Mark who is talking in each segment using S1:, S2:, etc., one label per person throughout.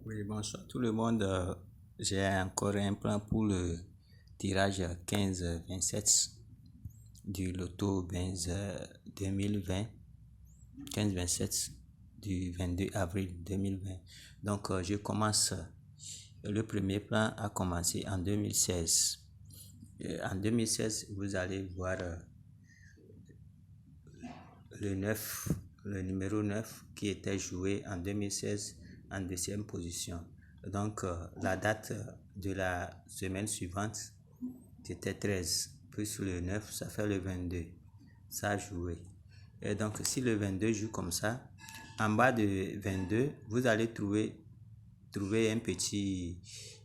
S1: Oui, bonsoir tout le monde. J'ai encore un plan pour le tirage 15-27 du loto Benz 2020, 15-27 du 22 avril 2020. Donc, je commence. Le premier plan a commencé en 2016. En 2016, vous allez voir le numéro 9 qui était joué en 2016 en deuxième position. Donc, la date de la semaine suivante, c'était 13, plus le 9, ça fait le 22. Ça a joué. Et donc, si le 22 joue comme ça, en bas de 22, vous allez trouver un petit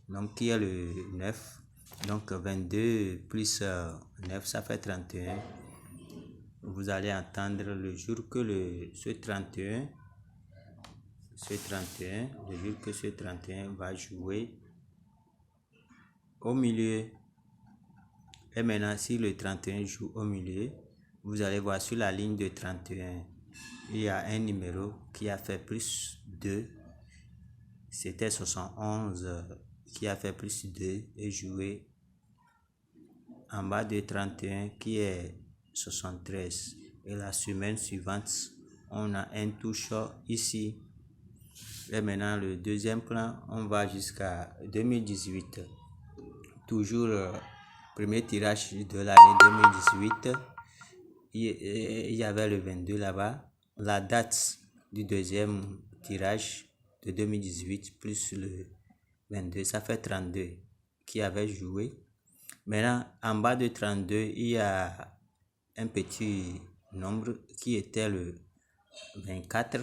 S1: nombre qui est le 9. Donc, 22 plus 9, ça fait 31. Vous allez entendre le jour que ce 31, le jour que ce 31 va jouer au milieu. Et maintenant, si le 31 joue au milieu, vous allez voir sur la ligne de 31, il y a un numéro qui a fait plus 2. C'était 71 qui a fait plus 2 et joué en bas de 31 qui est 73. Et la semaine suivante, on a un touche ici. Et maintenant, le deuxième plan, on va jusqu'à 2018. Toujours premier tirage de l'année 2018. Il y avait le 22 là-bas. La date du deuxième tirage de 2018 plus le 22, ça fait 32 qui avait joué. Maintenant, en bas de 32, il y a un petit nombre qui était le 24.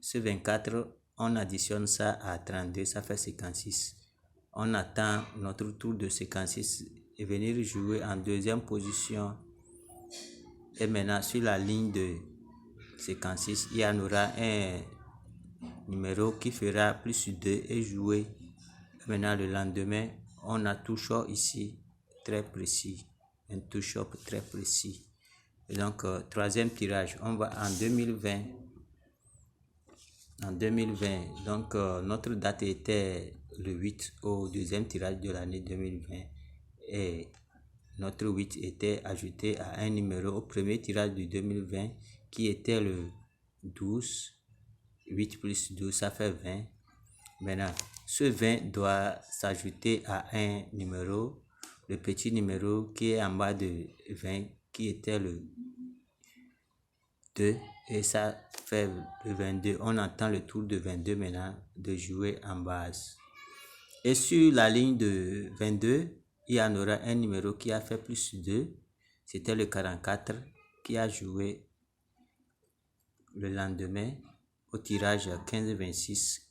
S1: Ce 24, on additionne ça à 32, ça fait 56. On attend notre tour de 56 et venir jouer en deuxième position. Et maintenant, sur la ligne de 56, il y en aura un numéro qui fera plus 2 et jouer. Maintenant, le lendemain, on a toujours ici très précis, un touch-up très précis. Et donc, troisième tirage, on va en 2020. En 2020, donc notre date était le 8 au deuxième tirage de l'année 2020 et notre 8 était ajouté à un numéro au premier tirage du 2020 qui était le 12. 8 plus 12, ça fait 20. Maintenant, ce 20 doit s'ajouter à un numéro, le petit numéro qui est en bas de 20, qui était le 2, et ça fait le 22. On entend le tour de 22 maintenant de jouer en base. Et sur la ligne de 22, il y en aura un numéro qui a fait plus 2. C'était le 44 qui a joué le lendemain au tirage 15-26.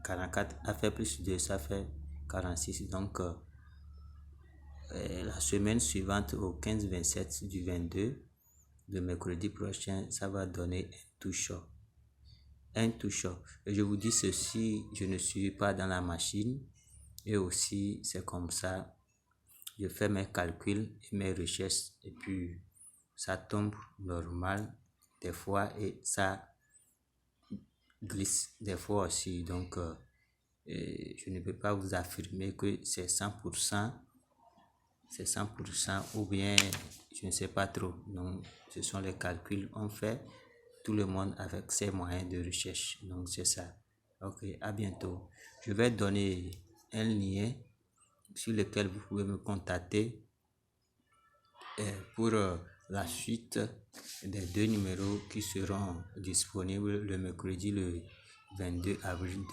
S1: 44 a fait plus 2, ça fait 46. Donc, la semaine suivante au 15-27 du 22, le mercredi prochain, ça va donner un touch-up. Un touch-up. Et je vous dis ceci, je ne suis pas dans la machine. Et aussi, c'est comme ça, je fais mes calculs et mes recherches. Et puis, ça tombe normal des fois et ça glisse des fois aussi. Donc, je ne peux pas vous affirmer que c'est 100%. C'est 100% ou bien je ne sais pas trop. Donc, ce sont les calculs qu'on fait, tout le monde avec ses moyens de recherche. Donc, c'est ça. Ok, à bientôt. Je vais donner un lien sur lequel vous pouvez me contacter pour la suite des deux numéros qui seront disponibles le mercredi le 22 avril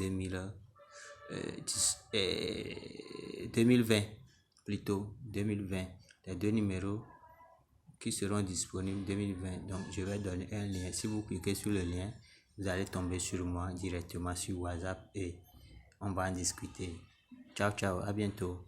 S1: 2020, plutôt 2020, les deux numéros qui seront disponibles 2020. Donc, je vais donner un lien. Si vous cliquez sur le lien, vous allez tomber sur moi directement sur WhatsApp et on va en discuter. Ciao, ciao, à bientôt.